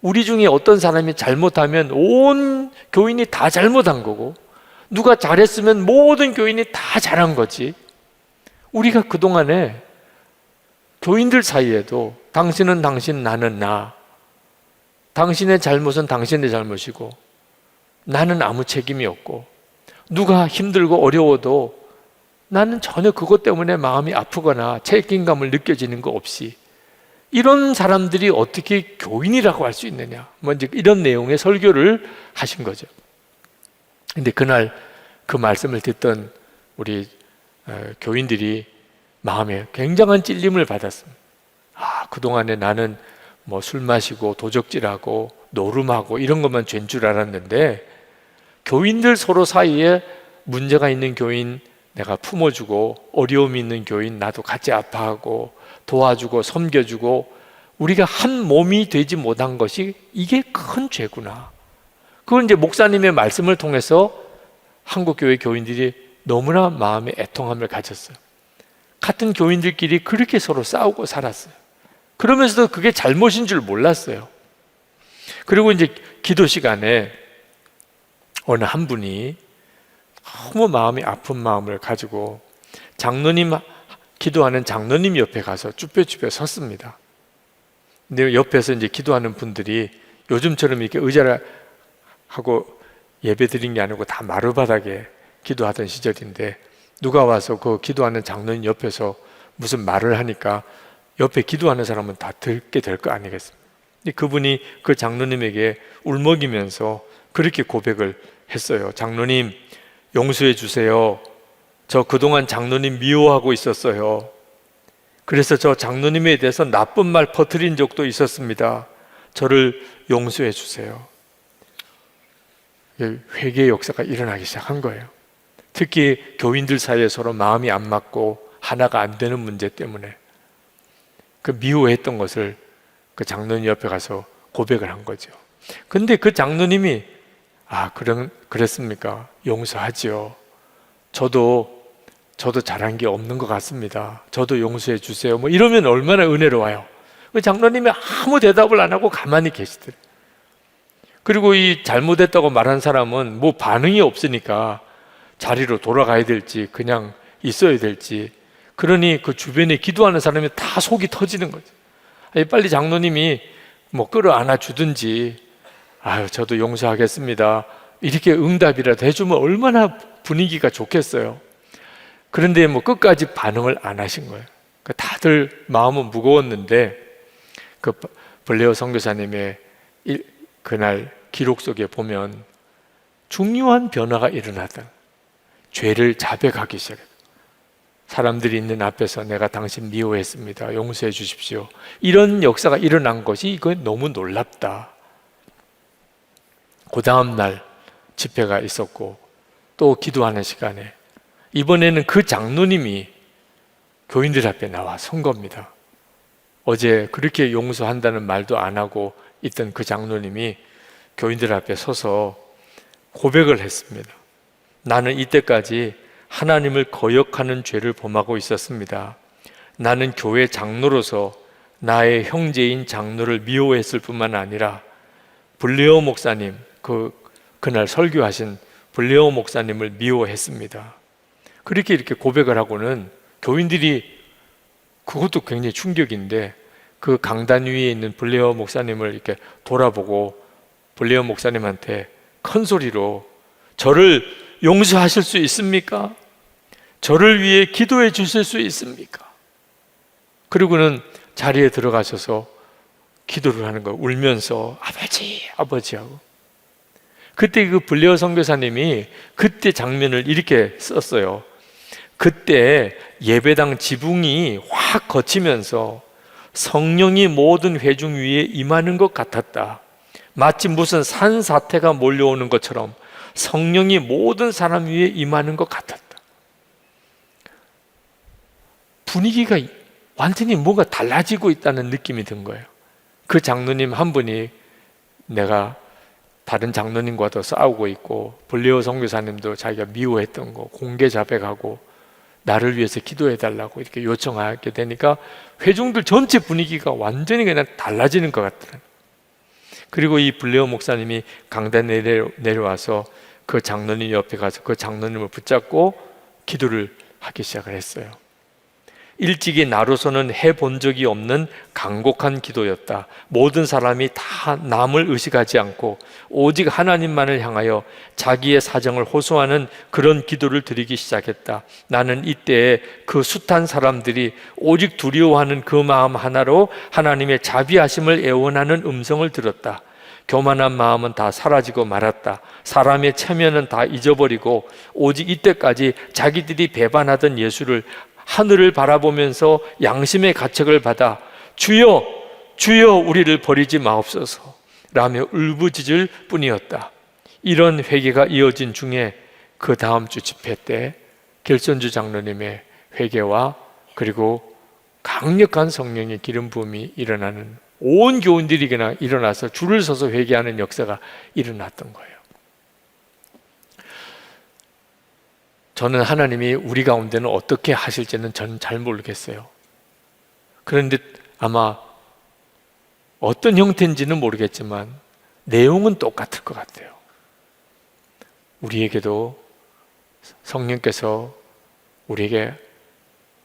우리 중에 어떤 사람이 잘못하면 온 교인이 다 잘못한 거고, 누가 잘했으면 모든 교인이 다 잘한 거지. 우리가 그동안에 교인들 사이에도 당신은 당신, 나는 나, 당신의 잘못은 당신의 잘못이고 나는 아무 책임이 없고, 누가 힘들고 어려워도 나는 전혀 그것 때문에 마음이 아프거나 책임감을 느껴지는 거 없이, 이런 사람들이 어떻게 교인이라고 할 수 있느냐, 이제 이런 내용의 설교를 하신 거죠. 근데 그날 그 말씀을 듣던 우리 교인들이 마음에 굉장한 찔림을 받았습니다. 그동안에 나는 뭐 술 마시고 도적질하고 노름하고 이런 것만 죄인 줄 알았는데, 교인들 서로 사이에 문제가 있는 교인 내가 품어주고, 어려움이 있는 교인 나도 같이 아파하고 도와주고 섬겨주고, 우리가 한 몸이 되지 못한 것이 이게 큰 죄구나. 그걸 이제 목사님의 말씀을 통해서 한국교회 교인들이 너무나 마음에 애통함을 가졌어요. 같은 교인들끼리 그렇게 서로 싸우고 살았어요. 그러면서도 그게 잘못인 줄 몰랐어요. 그리고 이제 기도 시간에 어느 한 분이 너무 마음이 아픈 마음을 가지고 장로님, 기도하는 장로님 옆에 가서 쭈뼛쭈뼛 섰습니다. 근데 옆에서 이제 기도하는 분들이 요즘처럼 이렇게 의자를 하고 예배 드린 게 아니고 다 마루바닥에 기도하던 시절인데, 누가 와서 그 기도하는 장로님 옆에서 무슨 말을 하니까 옆에 기도하는 사람은 다 듣게 될 거 아니겠습니까? 그분이 그 장로님에게 울먹이면서 그렇게 고백을 했어요. 장로님, 용서해 주세요. 저 그동안 장로님 미워하고 있었어요. 그래서 저 장로님에 대해서 나쁜 말 퍼뜨린 적도 있었습니다. 저를 용서해 주세요. 회개의 역사가 일어나기 시작한 거예요. 특히 교인들 사이에 서로 마음이 안 맞고 하나가 안 되는 문제 때문에 그 미워했던 것을 그 장로님 옆에 가서 고백을 한 거죠. 근데 그 장로님이 그랬습니까? 용서하지요. 저도 잘한 게 없는 것 같습니다. 저도 용서해 주세요. 이러면 얼마나 은혜로워요. 그 장로님이 아무 대답을 안 하고 가만히 계시더래요. 그리고 이 잘못했다고 말한 사람은 반응이 없으니까 자리로 돌아가야 될지 그냥 있어야 될지, 그러니 그 주변에 기도하는 사람이 다 속이 터지는 거죠. 빨리 장로님이 끌어안아 주든지, 저도 용서하겠습니다, 이렇게 응답이라도 해주면 얼마나 분위기가 좋겠어요. 그런데 끝까지 반응을 안 하신 거예요. 다들 마음은 무거웠는데 그 블레어 선교사님의 그날 기록 속에 보면 중요한 변화가 일어났다. 죄를 자백하기 시작했다. 사람들이 있는 앞에서 내가 당신 미워했습니다. 용서해 주십시오. 이런 역사가 일어난 것이 이건 너무 놀랍다. 그 다음 날 집회가 있었고 또 기도하는 시간에 이번에는 그 장로님이 교인들 앞에 나와 선 겁니다. 어제 그렇게 용서한다는 말도 안 하고 있던 그 장로님이 교인들 앞에 서서 고백을 했습니다. 나는 이때까지 하나님을 거역하는 죄를 범하고 있었습니다. 나는 교회 장로로서 나의 형제인 장로를 미워했을 뿐만 아니라 블레어 목사님, 그날 설교하신 블레어 목사님을 미워했습니다. 그렇게 이렇게 고백을 하고는 교인들이, 그것도 굉장히 충격인데, 그 강단 위에 있는 블레어 목사님을 이렇게 돌아보고 블레어 목사님한테 큰 소리로 저를 용서하실 수 있습니까? 저를 위해 기도해 주실 수 있습니까? 그리고는 자리에 들어가셔서 기도를 하는 거예요. 울면서 아버지, 아버지 하고. 그때 그 블레어 선교사님이 그때 장면을 이렇게 썼어요. 그때 예배당 지붕이 확 걷히면서 성령이 모든 회중 위에 임하는 것 같았다. 마치 무슨 산사태가 몰려오는 것처럼 성령이 모든 사람 위에 임하는 것 같았다. 분위기가 완전히 뭔가 달라지고 있다는 느낌이 든 거예요. 그 장로님 한 분이 내가 다른 장로님과도 싸우고 있고 블레어 선교사님도 자기가 미워했던 거 공개 자백하고 나를 위해서 기도해달라고 이렇게 요청하게 되니까 회중들 전체 분위기가 완전히 그냥 달라지는 것 같더라고요. 그리고 이 블레어 목사님이 강단에 내려와서 그 장로님 옆에 가서 그 장로님을 붙잡고 기도를 하기 시작을 했어요. 일찍이 나로서는 해본 적이 없는 간곡한 기도였다. 모든 사람이 다 남을 의식하지 않고 오직 하나님만을 향하여 자기의 사정을 호소하는 그런 기도를 드리기 시작했다. 나는 이때에 그 숱한 사람들이 오직 두려워하는 그 마음 하나로 하나님의 자비하심을 애원하는 음성을 들었다. 교만한 마음은 다 사라지고 말았다. 사람의 체면은 다 잊어버리고 오직 이때까지 자기들이 배반하던 예수를 하늘을 바라보면서 양심의 가책을 받아 주여 주여 우리를 버리지 마옵소서 라며 울부짖을 뿐이었다. 이런 회개가 이어진 중에 그 다음 주 집회 때 결선주 장로님의 회개와 그리고 강력한 성령의 기름 부음이 일어나는 온 교인들이 그냥 일어나서 줄을 서서 회개하는 역사가 일어났던 거예요. 저는 하나님이 우리 가운데는 어떻게 하실지는 저는 잘 모르겠어요. 그런데 아마 어떤 형태인지는 모르겠지만 내용은 똑같을 것 같아요. 우리에게도 성령께서 우리에게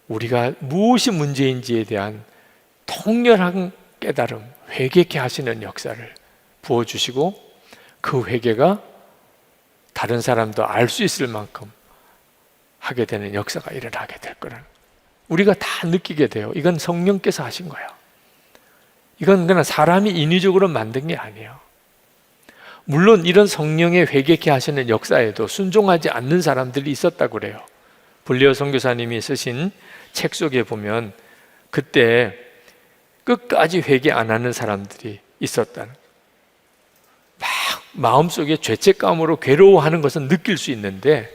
우리가 무엇이 문제인지에 대한 통렬한 깨달음, 회개케 하시는 역사를 부어주시고 그 회개가 다른 사람도 알 수 있을 만큼 하게 되는 역사가 일어나게 될 거라는 우리가 다 느끼게 돼요. 이건 성령께서 하신 거야. 이건 그냥 사람이 인위적으로 만든 게 아니에요. 물론 이런 성령의 회개케 하시는 역사에도 순종하지 않는 사람들이 있었다고 그래요. 블레어 선교사님이 쓰신 책 속에 보면 그때 끝까지 회개 안 하는 사람들이 있었다는, 막 마음속에 죄책감으로 괴로워하는 것은 느낄 수 있는데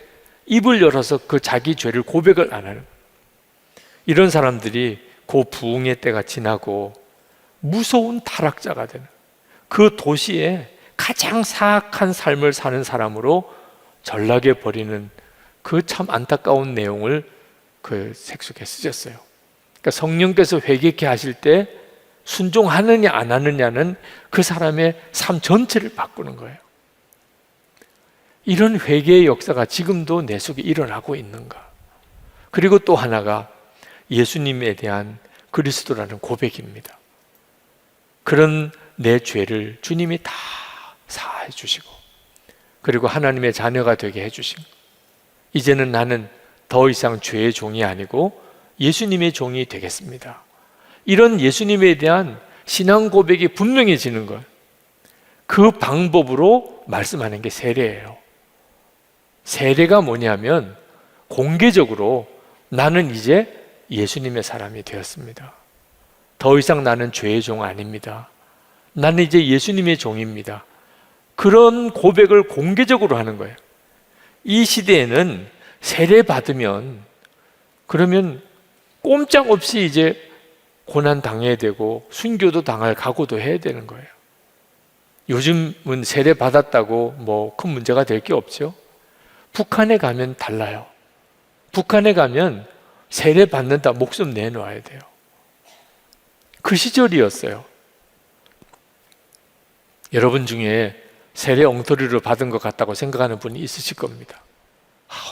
입을 열어서 그 자기 죄를 고백을 안 하는, 이런 사람들이 그 부흥의 때가 지나고 무서운 타락자가 되는, 그 도시에 가장 사악한 삶을 사는 사람으로 전락해 버리는 그 참 안타까운 내용을 그 책 속에 쓰셨어요. 그러니까 성령께서 회개케 하실 때 순종하느냐 안 하느냐는 그 사람의 삶 전체를 바꾸는 거예요. 이런 회개의 역사가 지금도 내 속에 일어나고 있는가? 그리고 또 하나가 예수님에 대한 그리스도라는 고백입니다. 그런 내 죄를 주님이 다 사해 주시고 그리고 하나님의 자녀가 되게 해 주신, 이제는 나는 더 이상 죄의 종이 아니고 예수님의 종이 되겠습니다. 이런 예수님에 대한 신앙 고백이 분명해지는 것, 그 방법으로 말씀하는 게 세례예요. 세례가 뭐냐면 공개적으로 나는 이제 예수님의 사람이 되었습니다. 더 이상 나는 죄의 종 아닙니다. 나는 이제 예수님의 종입니다. 그런 고백을 공개적으로 하는 거예요. 이 시대에는 세례 받으면 그러면 꼼짝없이 이제 고난 당해야 되고 순교도 당할 각오도 해야 되는 거예요. 요즘은 세례 받았다고 뭐 큰 문제가 될 게 없죠. 북한에 가면 달라요. 북한에 가면 세례 받는다 목숨 내놓아야 돼요. 그 시절이었어요. 여러분 중에 세례 엉터리로 받은 것 같다고 생각하는 분이 있으실 겁니다.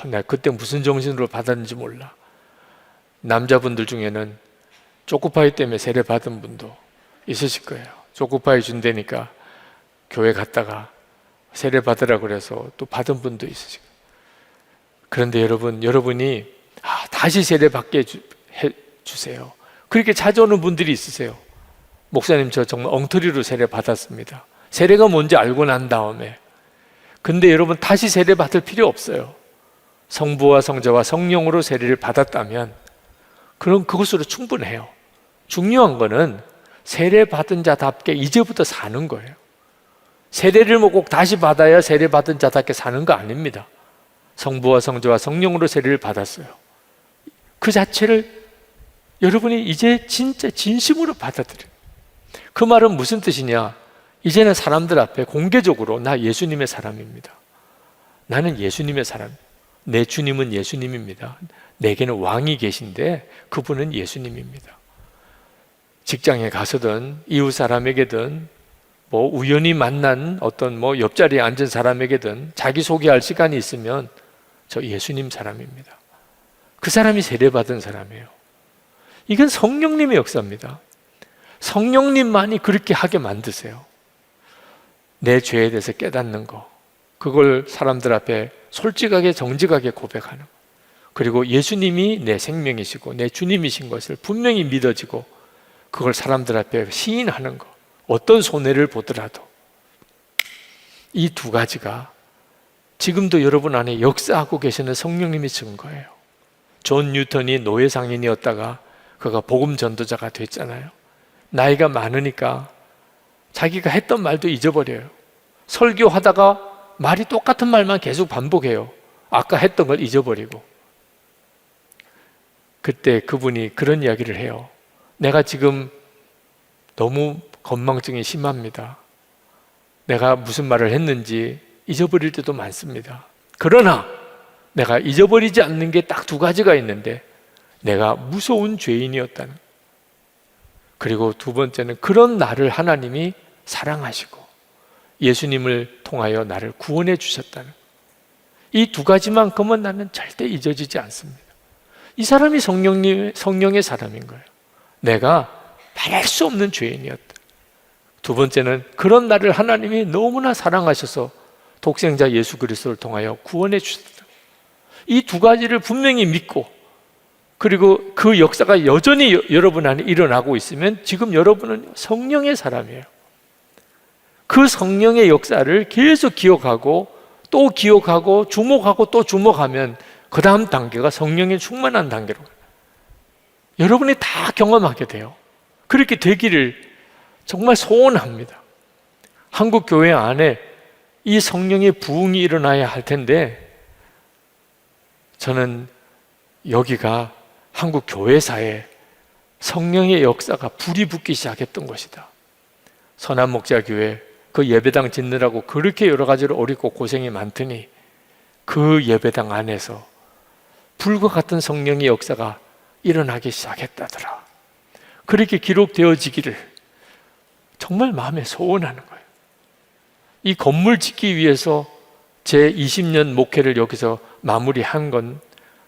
나 그때 무슨 정신으로 받았는지 몰라. 남자분들 중에는 초코파이 때문에 세례 받은 분도 있으실 거예요. 초코파이 준다니까 교회 갔다가 세례 받으라 그래서 또 받은 분도 있으실 거예요. 그런데 여러분이 다시 세례 받게 해주세요. 그렇게 찾아오는 분들이 있으세요. 목사님, 저 정말 엉터리로 세례 받았습니다. 세례가 뭔지 알고 난 다음에. 근데 여러분, 다시 세례 받을 필요 없어요. 성부와 성자와 성령으로 세례를 받았다면 그럼 그것으로 충분해요. 중요한 거는 세례 받은 자답게 이제부터 사는 거예요. 세례를 뭐 꼭 다시 받아야 세례 받은 자답게 사는 거 아닙니다. 성부와 성자와 성령으로 세례를 받았어요. 그 자체를 여러분이 이제 진짜 진심으로 받아들여요. 그 말은 무슨 뜻이냐? 이제는 사람들 앞에 공개적으로 나 예수님의 사람입니다. 나는 예수님의 사람. 내 주님은 예수님입니다. 내게는 왕이 계신데 그분은 예수님입니다. 직장에 가서든 이웃 사람에게든 뭐 우연히 만난 어떤 뭐 옆자리에 앉은 사람에게든 자기 소개할 시간이 있으면 저 예수님 사람입니다. 그 사람이 세례받은 사람이에요. 이건 성령님의 역사입니다. 성령님만이 그렇게 하게 만드세요. 내 죄에 대해서 깨닫는 거, 그걸 사람들 앞에 솔직하게 정직하게 고백하는 거, 그리고 예수님이 내 생명이시고 내 주님이신 것을 분명히 믿어지고 그걸 사람들 앞에 시인하는 거, 어떤 손해를 보더라도 이 두 가지가 지금도 여러분 안에 역사하고 계시는 성령님이 증거예요. 존 뉴턴이 노예 상인이었다가 그가 복음 전도자가 됐잖아요. 나이가 많으니까 자기가 했던 말도 잊어버려요. 설교하다가 말이 똑같은 말만 계속 반복해요. 아까 했던 걸 잊어버리고. 그때 그분이 그런 이야기를 해요. 내가 지금 너무 건망증이 심합니다. 내가 무슨 말을 했는지 잊어버릴 때도 많습니다. 그러나 내가 잊어버리지 않는 게 딱 두 가지가 있는데 내가 무서운 죄인이었다는, 그리고 두 번째는 그런 나를 하나님이 사랑하시고 예수님을 통하여 나를 구원해 주셨다는, 이 두 가지만큼은 나는 절대 잊어지지 않습니다. 이 사람이 성령의 사람인 거예요. 내가 말할 수 없는 죄인이었다. 두 번째는 그런 나를 하나님이 너무나 사랑하셔서 독생자 예수 그리스도를 통하여 구원해 주셨다. 이 두 가지를 분명히 믿고, 그리고 그 역사가 여전히 여러분 안에 일어나고 있으면 지금 여러분은 성령의 사람이에요. 그 성령의 역사를 계속 기억하고 또 기억하고 주목하고 또 주목하면 그 다음 단계가 성령의 충만한 단계로 여러분이 다 경험하게 돼요. 그렇게 되기를 정말 소원합니다. 한국 교회 안에 이 성령의 부흥이 일어나야 할 텐데, 저는 여기가 한국 교회사에 성령의 역사가 불이 붙기 시작했던 것이다. 선한목자교회 그 예배당 짓느라고 그렇게 여러 가지로 어렵고 고생이 많더니 그 예배당 안에서 불과 같은 성령의 역사가 일어나기 시작했다더라. 그렇게 기록되어지기를 정말 마음에 소원하는 거예요. 이 건물 짓기 위해서 제 20년 목회를 여기서 마무리한 건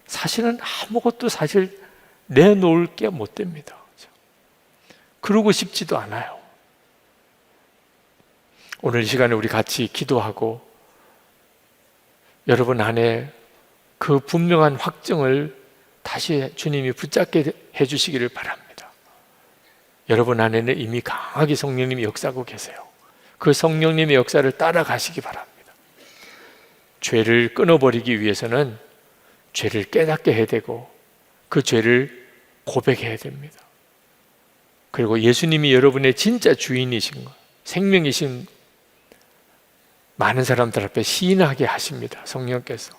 사실은 아무것도 사실 내놓을 게 못 됩니다. 그러고 싶지도 않아요. 오늘 이 시간에 우리 같이 기도하고 여러분 안에 그 분명한 확증을 다시 주님이 붙잡게 해주시기를 바랍니다. 여러분 안에는 이미 강하게 성령님이 역사하고 계세요. 그 성령님의 역사를 따라가시기 바랍니다. 죄를 끊어버리기 위해서는 죄를 깨닫게 해야 되고 그 죄를 고백해야 됩니다. 그리고 예수님이 여러분의 진짜 주인이신 것, 생명이신 많은 사람들 앞에 시인하게 하십니다. 성령께서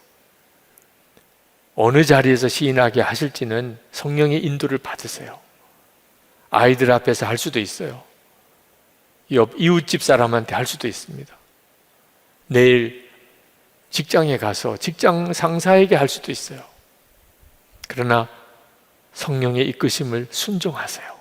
어느 자리에서 시인하게 하실지는 성령의 인도를 받으세요. 아이들 앞에서 할 수도 있어요. 옆 이웃집 사람한테 할 수도 있습니다. 내일 직장에 가서 직장 상사에게 할 수도 있어요. 그러나 성령의 이끄심을 순종하세요.